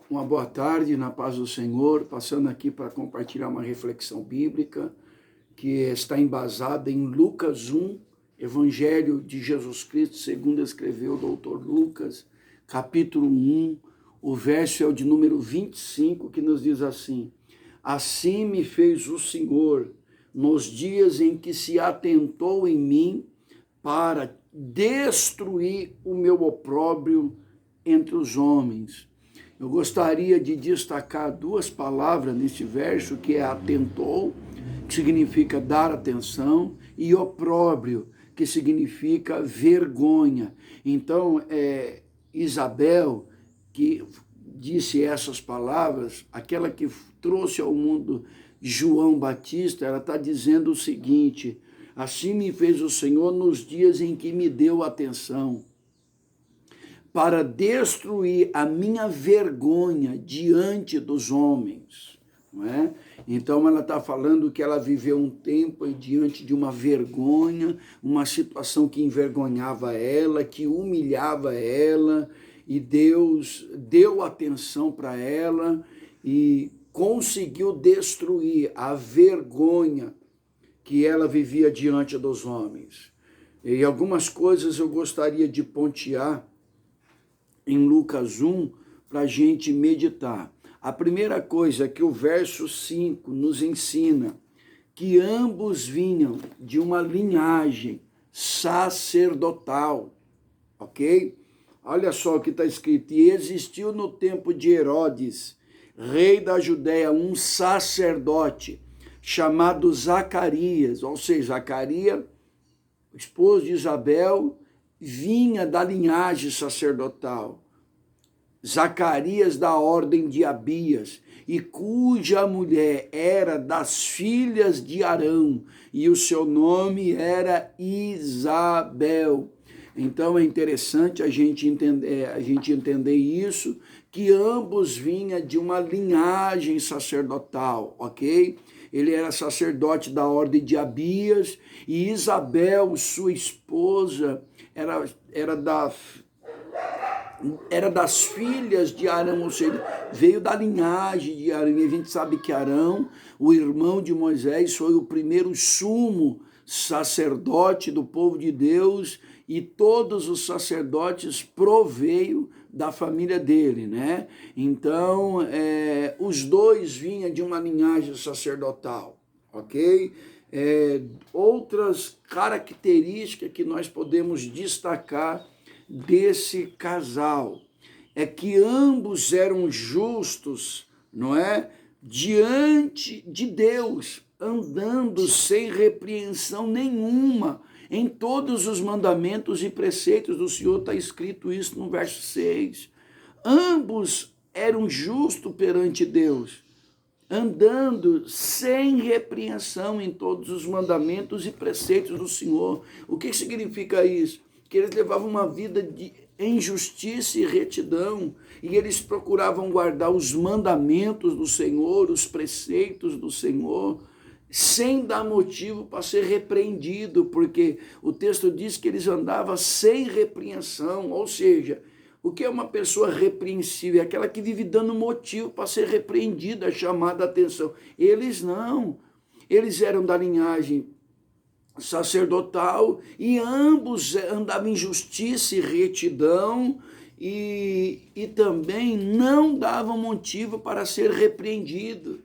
Uma boa tarde, na paz do Senhor, passando aqui para compartilhar uma reflexão bíblica que está embasada em Lucas 1, Evangelho de Jesus Cristo, segundo escreveu o doutor Lucas, capítulo 1, o verso é o de número 25, que nos diz assim: assim me fez o Senhor nos dias em que se atentou em mim para destruir o meu opróbrio entre os homens. Eu gostaria de destacar duas palavras neste verso, que é atentou, que significa dar atenção, e opróbrio, que significa vergonha. Então, Isabel, que disse essas palavras, aquela que trouxe ao mundo João Batista, ela está dizendo o seguinte: assim me fez o Senhor nos dias em que me deu atenção, para destruir a minha vergonha diante dos homens, não é? Então ela está falando que ela viveu um tempo diante de uma vergonha, uma situação que envergonhava ela, que humilhava ela, e Deus deu atenção para ela e conseguiu destruir a vergonha que ela vivia diante dos homens. E algumas coisas eu gostaria de pontear em Lucas 1, para a gente meditar. A primeira coisa que o verso 5 nos ensina, que ambos vinham de uma linhagem sacerdotal, ok? Olha só o que está escrito: e existiu no tempo de Herodes, rei da Judéia, um sacerdote chamado Zacarias, ou seja, Zacarias, esposo de Isabel, vinha da linhagem sacerdotal. Zacarias da ordem de Abias, e cuja mulher era das filhas de Arão, e o seu nome era Isabel. Então é interessante a gente entender isso, que ambos vinham de uma linhagem sacerdotal, ok? Ele era sacerdote da ordem de Abias, e Isabel, sua esposa, era das filhas de Arão, ou seja, veio da linhagem de Arão. E a gente sabe que Arão, o irmão de Moisés, foi o primeiro sumo sacerdote do povo de Deus, e todos os sacerdotes proveio da família dele, né? Então, os dois vinham de uma linhagem sacerdotal, ok? Outras características que nós podemos destacar desse casal é que ambos eram justos, não é? Diante de Deus, andando sem repreensão nenhuma em todos os mandamentos e preceitos do Senhor. Está escrito isso no verso 6. Ambos eram justos perante Deus, andando sem repreensão em todos os mandamentos e preceitos do Senhor. O que significa isso? Que eles levavam uma vida em justiça e retidão, e eles procuravam guardar os mandamentos do Senhor, os preceitos do Senhor, sem dar motivo para ser repreendido, porque o texto diz que eles andavam sem repreensão. Ou seja, o que é uma pessoa repreensível? É aquela que vive dando motivo para ser repreendida, chamada a atenção. Eles não. Eles eram da linhagem sacerdotal, e ambos andavam em justiça e retidão, e também não davam motivo para ser repreendido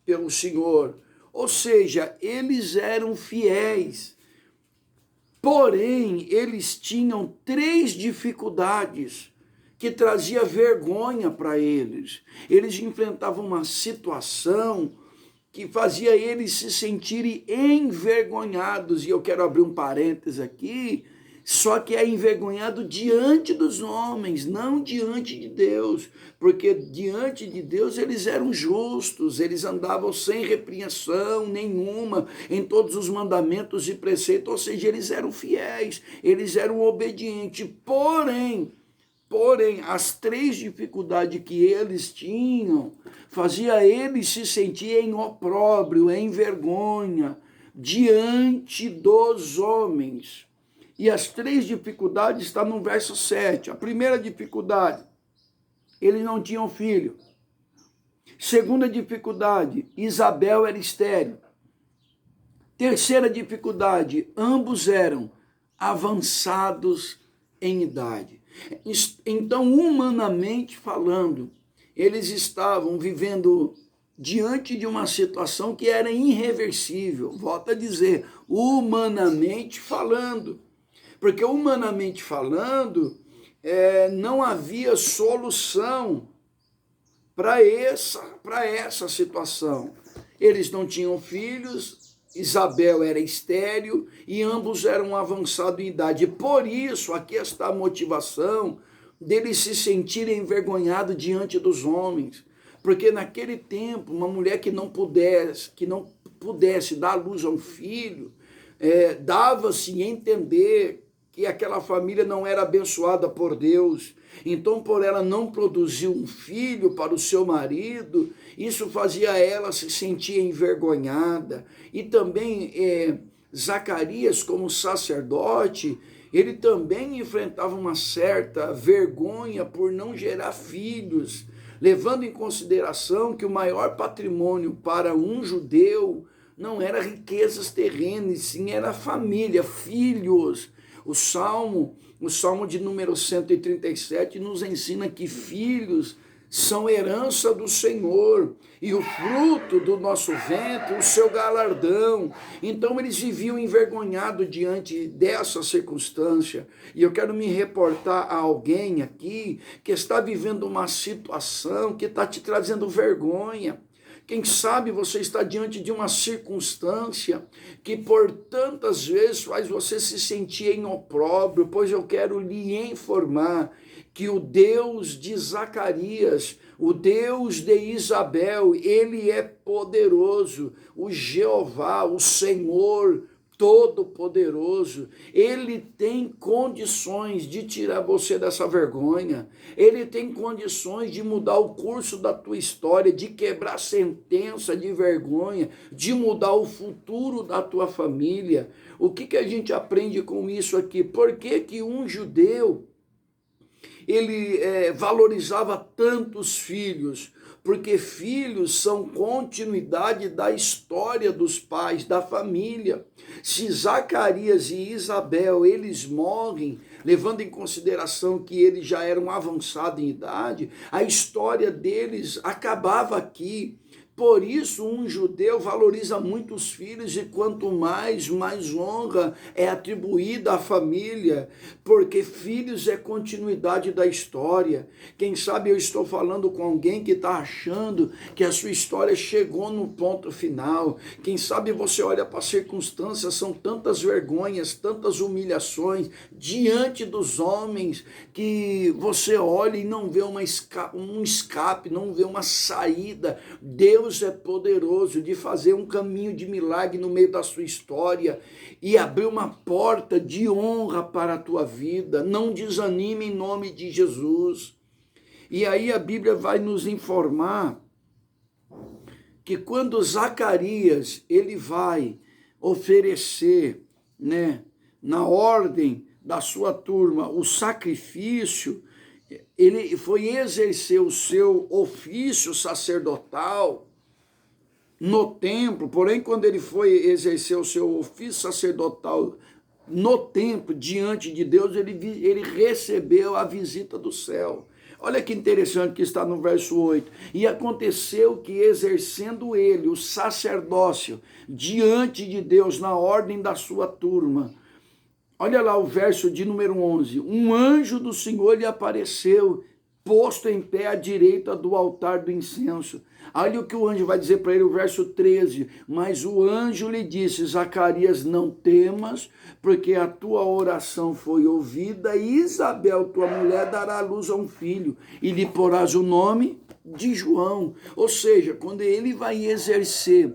pelo Senhor. Ou seja, eles eram fiéis. Porém, eles tinham três dificuldades que trazia vergonha para eles. Eles enfrentavam uma situação que fazia eles se sentirem envergonhados. E eu quero abrir um parênteses aqui, só que é envergonhado diante dos homens, não diante de Deus, porque diante de Deus eles eram justos, eles andavam sem repreensão nenhuma em todos os mandamentos e preceitos, ou seja, eles eram fiéis, eles eram obedientes. Porém, as três dificuldades que eles tinham fazia eles se sentirem em opróbrio, em vergonha, diante dos homens. E as três dificuldades estão no verso 7. A primeira dificuldade eles não tinham filho. Segunda dificuldade, Isabel era estéril. Terceira dificuldade, ambos eram avançados em idade. Então, humanamente falando, eles estavam vivendo diante de uma situação que era irreversível. Volto a dizer, humanamente falando. Porque humanamente falando, não havia solução para essa situação. Eles não tinham filhos, Isabel era estéril e ambos eram avançados em idade. Por isso, aqui está a motivação deles se sentirem envergonhados diante dos homens. Porque naquele tempo, uma mulher que não pudesse dar à luz a um filho, dava-se a entender que aquela família não era abençoada por Deus. Então, por ela não produzir um filho para o seu marido, isso fazia ela se sentir envergonhada. E também Zacarias, como sacerdote, ele também enfrentava uma certa vergonha por não gerar filhos, levando em consideração que o maior patrimônio para um judeu não era riquezas terrenas, sim era família, filhos. O Salmo de número 137 nos ensina que filhos são herança do Senhor e o fruto do nosso ventre, o seu galardão. Então eles viviam envergonhados diante dessa circunstância. E eu quero me reportar a alguém aqui que está vivendo uma situação que está te trazendo vergonha. Quem sabe você está diante de uma circunstância que por tantas vezes faz você se sentir em opróbrio, pois eu quero lhe informar que o Deus de Zacarias, o Deus de Isabel, ele é poderoso, o Jeová, o Senhor Todo-Poderoso, ele tem condições de tirar você dessa vergonha, ele tem condições de mudar o curso da tua história, de quebrar sentença de vergonha, de mudar o futuro da tua família. O que a gente aprende com isso aqui? Por que um judeu, ele valorizava tantos filhos? Porque filhos são continuidade da história dos pais, da família. Se Zacarias e Isabel, eles morrem, levando em consideração que eles já eram avançados em idade, a história deles acabava aqui. Por isso, um judeu valoriza muito os filhos e quanto mais honra é atribuída à família, porque filhos é continuidade da história. Quem sabe eu estou falando com alguém que está achando que a sua história chegou no ponto final. Quem sabe você olha para as circunstâncias, são tantas vergonhas, tantas humilhações diante dos homens, que você olha e não vê um escape, não vê uma saída. Deus é poderoso de fazer um caminho de milagre no meio da sua história e abrir uma porta de honra para a tua vida. Não desanime em nome de Jesus. E aí a Bíblia vai nos informar que quando Zacarias ele vai oferecer, na ordem da sua turma, o sacrifício, ele foi exercer o seu ofício sacerdotal no templo. Porém, quando ele foi exercer o seu ofício sacerdotal no templo, diante de Deus, ele recebeu a visita do céu. Olha que interessante que está no verso 8. E aconteceu que, exercendo ele o sacerdócio diante de Deus, na ordem da sua turma, olha lá o verso de número 11. Um anjo do Senhor lhe apareceu, posto em pé à direita do altar do incenso. Olha o que o anjo vai dizer para ele, o verso 13. Mas o anjo lhe disse: Zacarias, não temas, porque a tua oração foi ouvida, e Isabel, tua mulher, dará à luz a um filho, e lhe porás o nome de João. Ou seja, quando ele vai exercer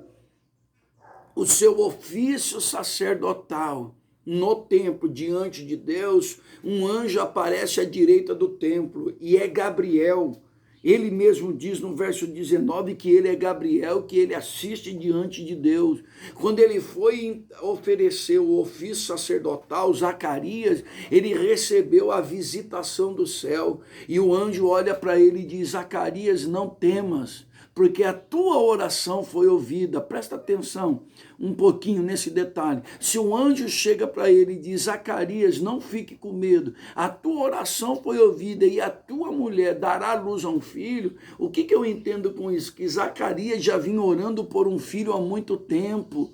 o seu ofício sacerdotal no templo, diante de Deus, um anjo aparece à direita do templo, e é Gabriel. Ele mesmo diz no verso 19 que ele é Gabriel, que ele assiste diante de Deus. Quando ele foi oferecer o ofício sacerdotal, Zacarias, ele recebeu a visitação do céu. E o anjo olha para ele e diz: Zacarias, não temas, porque a tua oração foi ouvida. Presta atenção um pouquinho nesse detalhe. Se o anjo chega para ele e diz: Zacarias, não fique com medo, a tua oração foi ouvida e a tua mulher dará luz a um filho, o que eu entendo com isso? Que Zacarias já vinha orando por um filho há muito tempo.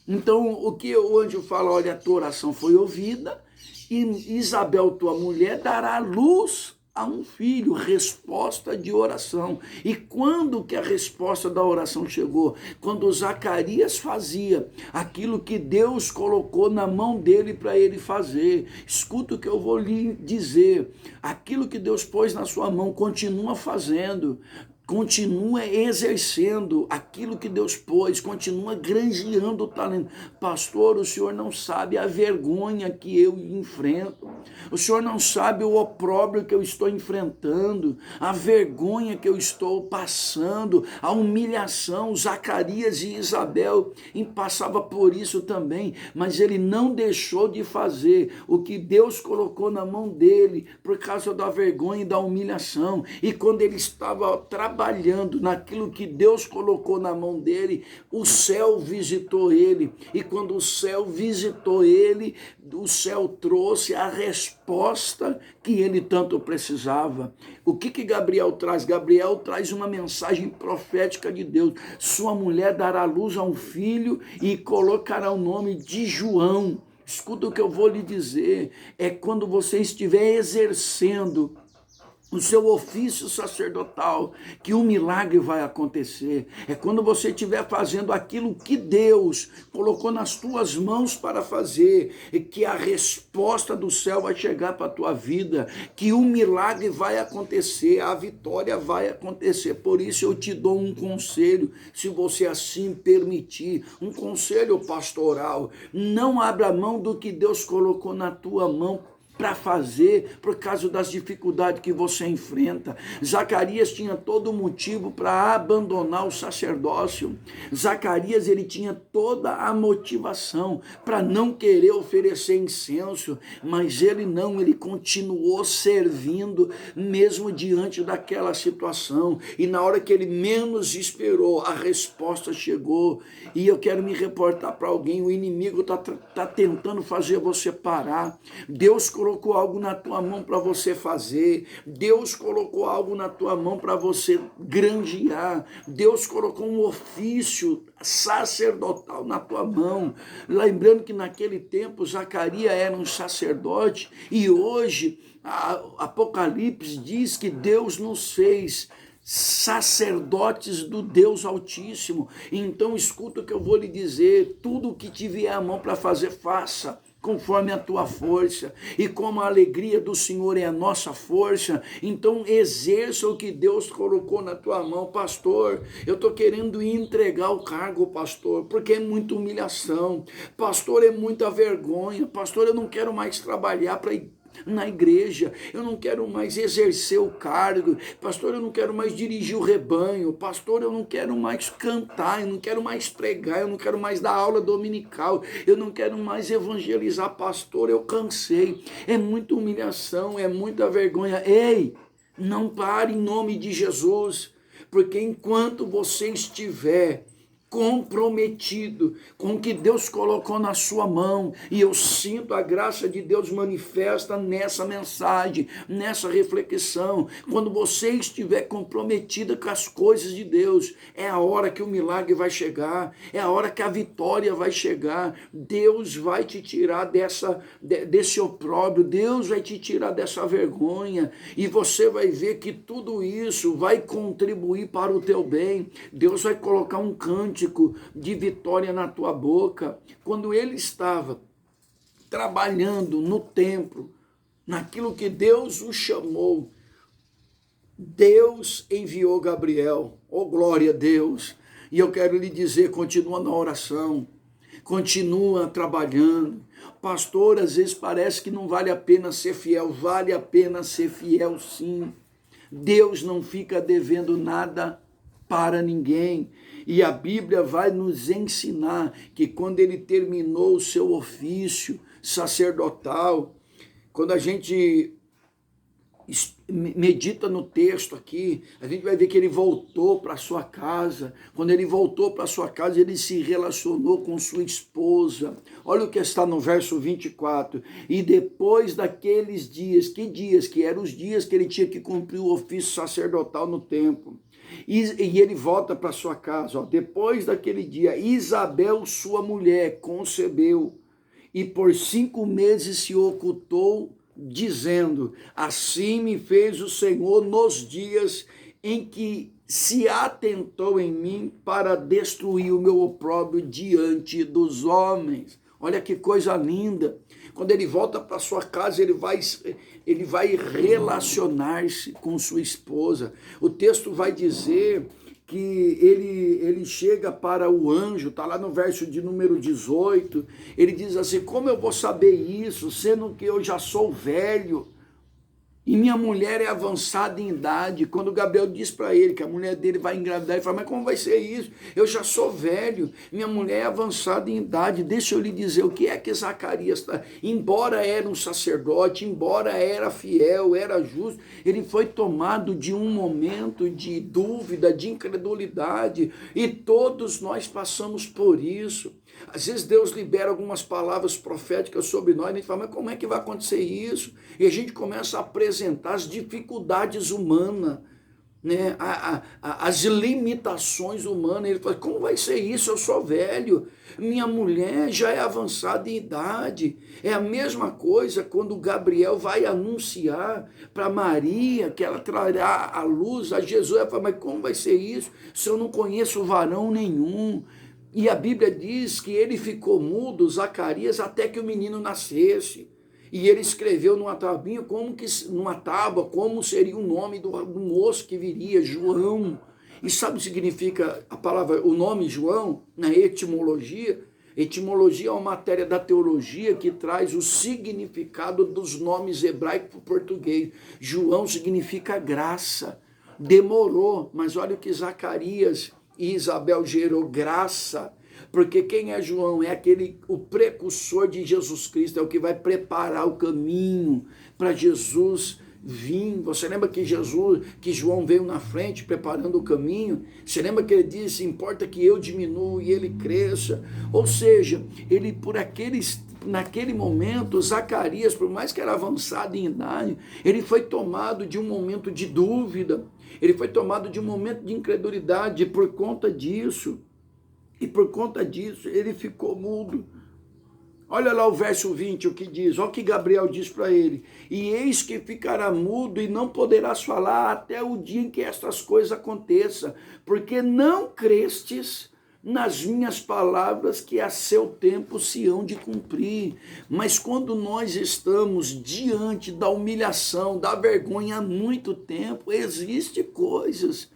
Então, o que o anjo fala? Olha, a tua oração foi ouvida e Isabel, tua mulher, dará luz a um filho. Resposta de oração. E quando que a resposta da oração chegou? Quando Zacarias fazia aquilo que Deus colocou na mão dele para ele fazer. Escuta o que eu vou lhe dizer. Aquilo que Deus pôs na sua mão, continua fazendo. Continua exercendo aquilo que Deus pôs, continua granjeando o talento. Pastor, o senhor não sabe a vergonha que eu enfrento, o senhor não sabe o opróbrio que eu estou enfrentando, a vergonha que eu estou passando, a humilhação. Zacarias e Isabel passavam por isso também, mas ele não deixou de fazer o que Deus colocou na mão dele, por causa da vergonha e da humilhação. E quando ele estava trabalhando naquilo que Deus colocou na mão dele, o céu visitou ele. E quando o céu visitou ele, o céu trouxe a resposta que ele tanto precisava. O que Gabriel traz? Gabriel traz uma mensagem profética de Deus. Sua mulher dará luz a um filho e colocará o nome de João. Escuta o que eu vou lhe dizer. É quando você estiver exercendo o seu ofício sacerdotal, que um milagre vai acontecer. É quando você estiver fazendo aquilo que Deus colocou nas tuas mãos para fazer, e que a resposta do céu vai chegar para a tua vida, que um milagre vai acontecer, a vitória vai acontecer. Por isso eu te dou um conselho, se você assim permitir, um conselho pastoral: não abra mão do que Deus colocou na tua mão para fazer, por causa das dificuldades que você enfrenta. Zacarias tinha todo motivo para abandonar o sacerdócio. Zacarias, ele tinha toda a motivação para não querer oferecer incenso, mas ele continuou servindo, mesmo diante daquela situação. E na hora que ele menos esperou, a resposta chegou. E eu quero me reportar para alguém: o inimigo está tentando fazer você parar. Deus colocou algo na tua mão para você fazer. Deus colocou algo na tua mão para você granjear. Deus colocou um ofício sacerdotal na tua mão. Lembrando que naquele tempo Zacarias era um sacerdote, e hoje Apocalipse diz que Deus nos fez sacerdotes do Deus Altíssimo. Então escuta o que eu vou lhe dizer: tudo o que te vier à mão para fazer, faça conforme a tua força, e como a alegria do Senhor é a nossa força, então exerça o que Deus colocou na tua mão. Pastor, eu estou querendo entregar o cargo, pastor, porque é muita humilhação, pastor, é muita vergonha, pastor, eu não quero mais trabalhar na igreja, eu não quero mais exercer o cargo, pastor, eu não quero mais dirigir o rebanho, pastor, eu não quero mais cantar, eu não quero mais pregar, eu não quero mais dar aula dominical, eu não quero mais evangelizar, pastor, eu cansei, é muita humilhação, é muita vergonha. Ei, não pare em nome de Jesus, porque enquanto você estiver comprometido com o que Deus colocou na sua mão, e eu sinto a graça de Deus manifesta nessa mensagem, nessa reflexão, quando você estiver comprometida com as coisas de Deus, é a hora que o milagre vai chegar, é a hora que a vitória vai chegar. Deus vai te tirar desse opróbrio, Deus vai te tirar dessa vergonha, e você vai ver que tudo isso vai contribuir para o teu bem. Deus vai colocar um cântico de vitória na tua boca. Quando ele estava trabalhando no templo, naquilo que Deus o chamou, Deus enviou Gabriel. Oh, glória a Deus! E eu quero lhe dizer: continua na oração, continua trabalhando. Pastor, às vezes parece que não vale a pena ser fiel. Vale a pena ser fiel, sim. Deus não fica devendo nada para ninguém. E a Bíblia vai nos ensinar que quando ele terminou o seu ofício sacerdotal, quando a gente medita no texto aqui, a gente vai ver que ele voltou para sua casa. Quando ele voltou para sua casa, ele se relacionou com sua esposa. Olha o que está no verso 24. E depois daqueles dias, que dias? Que eram os dias que ele tinha que cumprir o ofício sacerdotal no templo. E ele volta para sua casa. Ó. Depois daquele dia, Isabel, sua mulher, concebeu. E por 5 meses se ocultou, dizendo: assim me fez o Senhor nos dias em que se atentou em mim para destruir o meu opróbrio diante dos homens. Olha que coisa linda. Quando ele volta para sua casa, ele vai relacionar-se com sua esposa. O texto vai dizer que ele chega para o anjo, está lá no verso de número 18, ele diz assim: como eu vou saber isso, sendo que eu já sou velho, e minha mulher é avançada em idade? Quando Gabriel diz para ele que a mulher dele vai engravidar, ele fala: mas como vai ser isso? Eu já sou velho, minha mulher é avançada em idade. Deixa eu lhe dizer o que é que Zacarias está. Embora era um sacerdote, embora era fiel, era justo, ele foi tomado de um momento de dúvida, de incredulidade, e todos nós passamos por isso. Às vezes Deus libera algumas palavras proféticas sobre nós, e a gente fala: mas como é que vai acontecer isso? E a gente começa a apresentar as dificuldades humanas, né? As limitações humanas. Ele fala: como vai ser isso? Eu sou velho, minha mulher já é avançada em idade. É a mesma coisa quando Gabriel vai anunciar para Maria que ela trará à luz a Jesus. Ela fala: mas como vai ser isso se eu não conheço varão nenhum? E a Bíblia diz que ele ficou mudo, Zacarias, até que o menino nascesse. E ele escreveu numa tábua como seria o nome do moço que viria, João. E sabe o que significa a palavra, o nome João, na etimologia? Etimologia é uma matéria da teologia que traz o significado dos nomes hebraicos para o português. João significa graça. Demorou, mas olha o que Zacarias e Isabel gerou: graça. Porque quem é João? É o precursor de Jesus Cristo, é o que vai preparar o caminho para Jesus vir. Você lembra que João veio na frente preparando o caminho? Você lembra que ele disse: importa que eu diminua e ele cresça? Ou seja, naquele momento, Zacarias, por mais que era avançado em idade, ele foi tomado de um momento de dúvida, ele foi tomado de um momento de incredulidade. Por conta disso, ele ficou mudo. Olha lá o verso 20, o que diz. Olha o que Gabriel diz para ele: e eis que ficará mudo e não poderás falar até o dia em que estas coisas aconteçam, porque não crestes nas minhas palavras que a seu tempo se hão de cumprir. Mas quando nós estamos diante da humilhação, da vergonha há muito tempo, existem coisas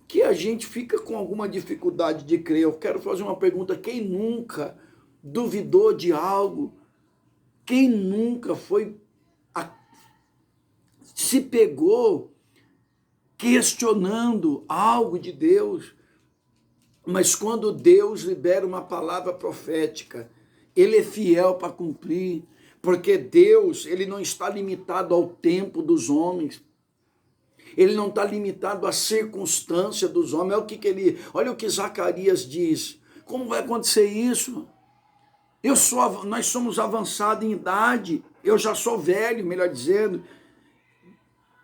que a gente fica com alguma dificuldade de crer. Eu quero fazer uma pergunta: quem nunca duvidou de algo? Quem nunca se pegou questionando algo de Deus? Mas quando Deus libera uma palavra profética, ele é fiel para cumprir, porque Deus, ele não está limitado ao tempo dos homens. Ele não está limitado à circunstância dos homens. Olha o que Zacarias diz: como vai acontecer isso? Nós somos avançados em idade, eu já sou velho, melhor dizendo,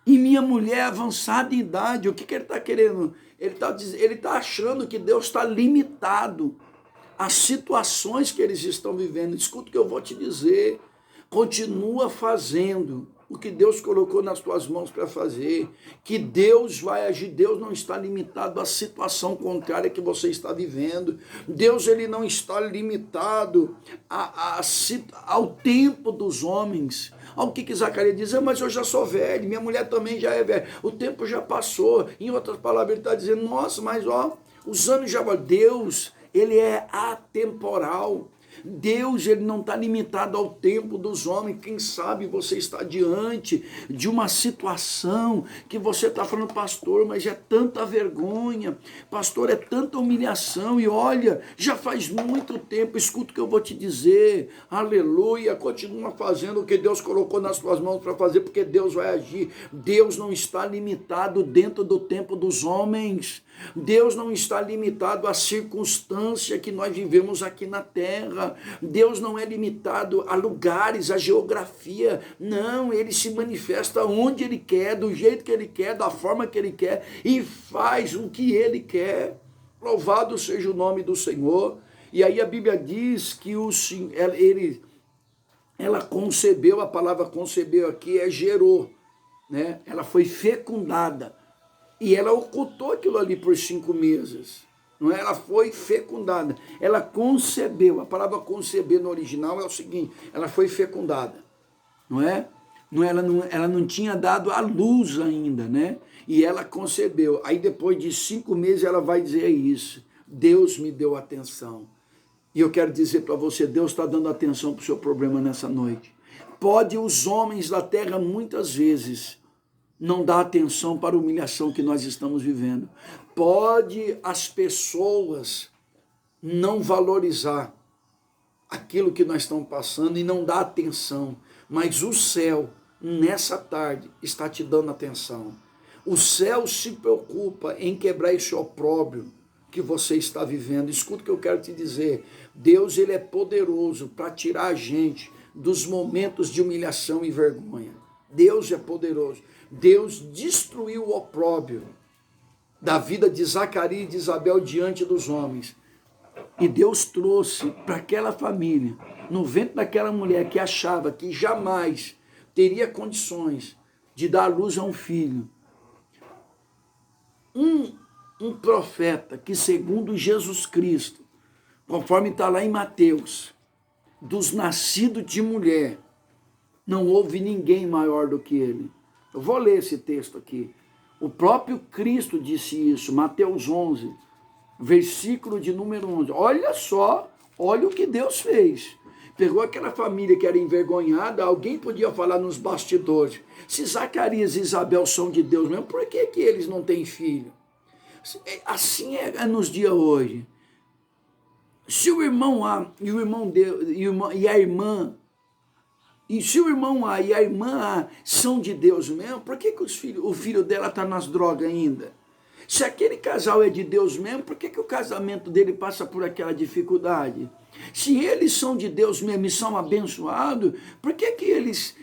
e minha mulher é avançada em idade. O que ele está querendo? Ele está achando que Deus está limitado às situações que eles estão vivendo. Escuta o que eu vou te dizer: continua fazendo o que Deus colocou nas tuas mãos para fazer, que Deus vai agir. Deus não está limitado à situação contrária que você está vivendo. Deus, ele não está limitado ao tempo dos homens. Olha o que Zacarias diz: mas eu já sou velho, minha mulher também já é velha, o tempo já passou. Em outras palavras, ele está dizendo: nossa, mas os anos já... Deus, ele é atemporal. Deus, ele não está limitado ao tempo dos homens. Quem sabe você está diante de uma situação que você está falando, pastor, mas é tanta vergonha, pastor, é tanta humilhação, e olha, já faz muito tempo, escuta o que eu vou te dizer, aleluia, continua fazendo o que Deus colocou nas suas mãos para fazer, porque Deus vai agir. Deus não está limitado dentro do tempo dos homens. Deus não está limitado à circunstância que nós vivemos aqui na terra. Deus não é limitado a lugares, a geografia. Não, ele se manifesta onde ele quer, do jeito que ele quer, da forma que ele quer, e faz o que ele quer. Louvado seja o nome do Senhor. E aí a Bíblia diz que ela concebeu, a palavra concebeu aqui é gerou, né? Ela foi fecundada. E ela ocultou aquilo ali por 5 meses. Não é? Ela foi fecundada. Ela concebeu. A palavra conceber no original é o seguinte: ela foi fecundada. Não é? Ela não tinha dado a luz ainda, né? E ela concebeu. Aí depois de 5 meses ela vai dizer isso: Deus me deu atenção. E eu quero dizer para você, Deus está dando atenção para o seu problema nessa noite. Pode os homens da terra muitas vezes não dar atenção para a humilhação que nós estamos vivendo. Pode as pessoas não valorizar aquilo que nós estamos passando e não dar atenção, mas o céu, nessa tarde, está te dando atenção. O céu se preocupa em quebrar esse opróbrio que você está vivendo. Escuta o que eu quero te dizer. Deus, ele é poderoso para tirar a gente dos momentos de humilhação e vergonha. Deus é poderoso. Deus destruiu o opróbrio da vida de Zacarias e de Isabel diante dos homens. E Deus trouxe para aquela família, no ventre daquela mulher que achava que jamais teria condições de dar luz a um filho, um profeta que, segundo Jesus Cristo, conforme está lá em Mateus, dos nascidos de mulher, não houve ninguém maior do que ele. Eu vou ler esse texto aqui. O próprio Cristo disse isso, Mateus 11, versículo de número 11. Olha só, olha o que Deus fez. Pegou aquela família que era envergonhada, alguém podia falar nos bastidores: se Zacarias e Isabel são de Deus mesmo, por que eles não têm filho? Assim é nos dias hoje. Se o irmão A e o irmão D e a irmã, e se o irmão A e a irmã A são de Deus mesmo, por que o filho dela está nas drogas ainda? Se aquele casal é de Deus mesmo, por que o casamento dele passa por aquela dificuldade? Se eles são de Deus mesmo e são abençoados, por que eles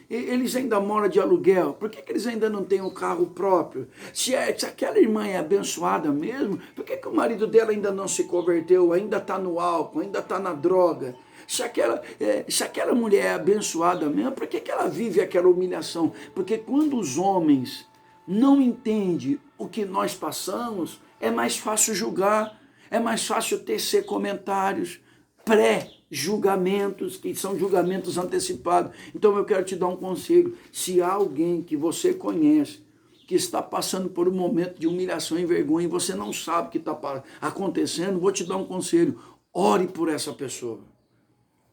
ainda moram de aluguel? Por que eles ainda não têm um carro próprio? Se aquela irmã é abençoada mesmo, por que o marido dela ainda não se converteu, ainda está no álcool, ainda está na droga? Se aquela mulher é abençoada mesmo, por que ela vive aquela humilhação? Porque quando os homens não entendem o que nós passamos, é mais fácil julgar, é mais fácil tecer comentários, pré-julgamentos, que são julgamentos antecipados. Então eu quero te dar um conselho: se há alguém que você conhece, que está passando por um momento de humilhação e vergonha, e você não sabe o que está acontecendo, vou te dar um conselho: ore por essa pessoa.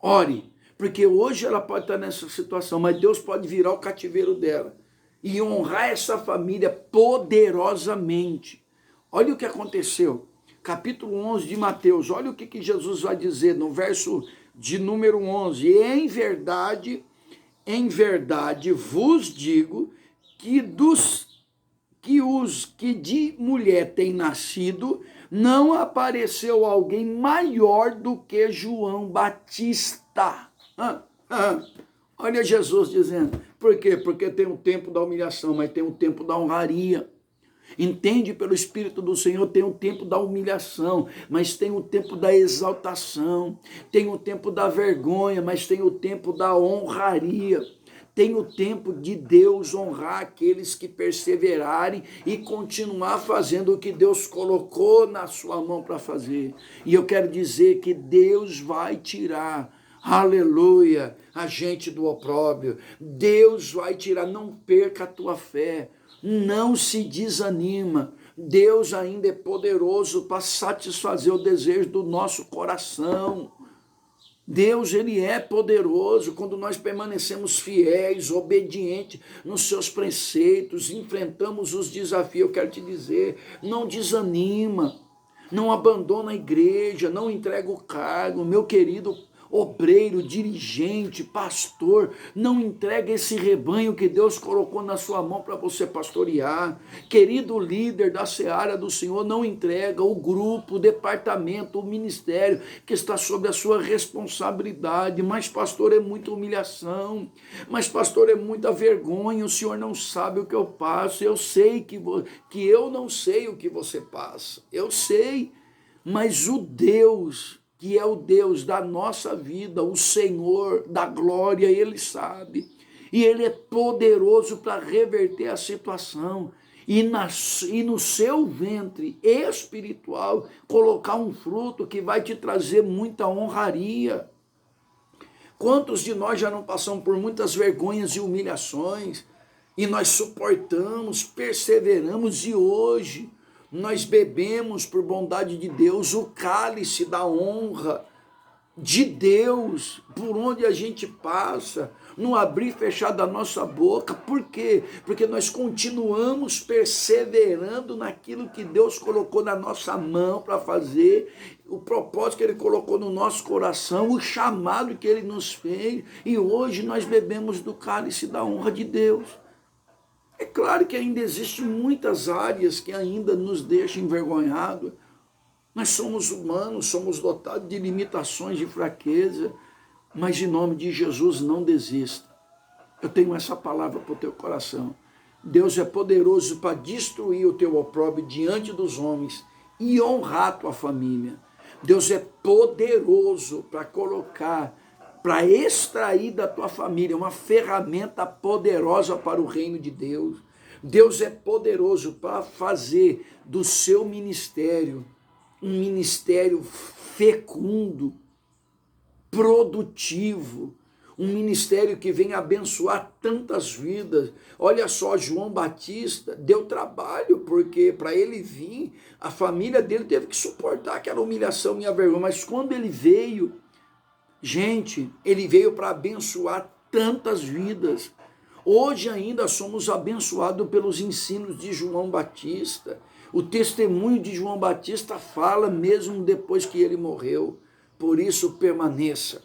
Ore, porque hoje ela pode estar nessa situação, mas Deus pode virar o cativeiro dela e honrar essa família poderosamente. Olha o que aconteceu. Capítulo 11 de Mateus, olha o que Jesus vai dizer no verso de número 11. E em verdade vos digo que os que de mulher têm nascido, não apareceu alguém maior do que João Batista. Olha Jesus dizendo. Por quê? Porque tem o tempo da humilhação, mas tem o tempo da honraria. Entende? Pelo Espírito do Senhor, tem o tempo da humilhação, mas tem o tempo da exaltação. Tem o tempo da vergonha, mas tem o tempo da honraria. Tem o tempo de Deus honrar aqueles que perseverarem e continuar fazendo o que Deus colocou na sua mão para fazer. E eu quero dizer que Deus vai tirar, aleluia, a gente do opróbrio. Deus vai tirar, não perca a tua fé, não se desanima. Deus ainda é poderoso para satisfazer o desejo do nosso coração. Deus, ele é poderoso quando nós permanecemos fiéis, obedientes nos seus preceitos, enfrentamos os desafios. Eu quero te dizer, não desanima, não abandona a igreja, não entrega o cargo, meu querido obreiro, dirigente, pastor, não entrega esse rebanho que Deus colocou na sua mão para você pastorear. Querido líder da seara do Senhor, não entrega o grupo, o departamento, o ministério que está sob a sua responsabilidade. Mas pastor, é muita humilhação, mas pastor, é muita vergonha, o senhor não sabe o que eu passo. Eu sei que eu não sei o que você passa, eu sei, mas o Deus que é o Deus da nossa vida, o Senhor da glória, ele sabe, e ele é poderoso para reverter a situação, e no seu ventre espiritual, colocar um fruto que vai te trazer muita honraria. Quantos de nós já não passamos por muitas vergonhas e humilhações, e nós suportamos, perseveramos, e hoje nós bebemos, por bondade de Deus, o cálice da honra de Deus, por onde a gente passa, no abrir e fechar da nossa boca. Por quê? Porque nós continuamos perseverando naquilo que Deus colocou na nossa mão para fazer, o propósito que Ele colocou no nosso coração, o chamado que Ele nos fez, e hoje nós bebemos do cálice da honra de Deus. É claro que ainda existem muitas áreas que ainda nos deixam envergonhados. Nós somos humanos, somos dotados de limitações, de fraqueza, mas em nome de Jesus não desista. Eu tenho essa palavra para o teu coração. Deus é poderoso para destruir o teu opróbrio diante dos homens e honrar a tua família. Deus é poderoso para colocar, para extrair da tua família uma ferramenta poderosa para o reino de Deus. Deus é poderoso para fazer do seu ministério um ministério fecundo, produtivo, um ministério que vem abençoar tantas vidas. Olha só, João Batista deu trabalho, porque para ele vir, a família dele teve que suportar aquela humilhação e a vergonha, mas quando ele veio, gente, ele veio para abençoar tantas vidas. Hoje ainda somos abençoados pelos ensinos de João Batista. O testemunho de João Batista fala mesmo depois que ele morreu. Por isso, permaneça,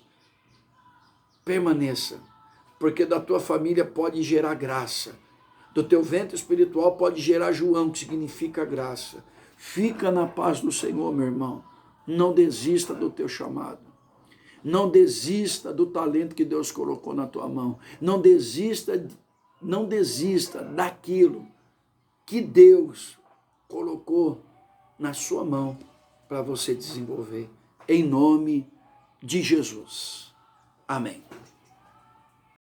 porque da tua família pode gerar graça. Do teu ventre espiritual pode gerar João, que significa graça. Fica na paz do Senhor, meu irmão. Não desista do teu chamado. Não desista do talento que Deus colocou na tua mão. Não desista daquilo que Deus colocou na sua mão para você desenvolver. Em nome de Jesus. Amém.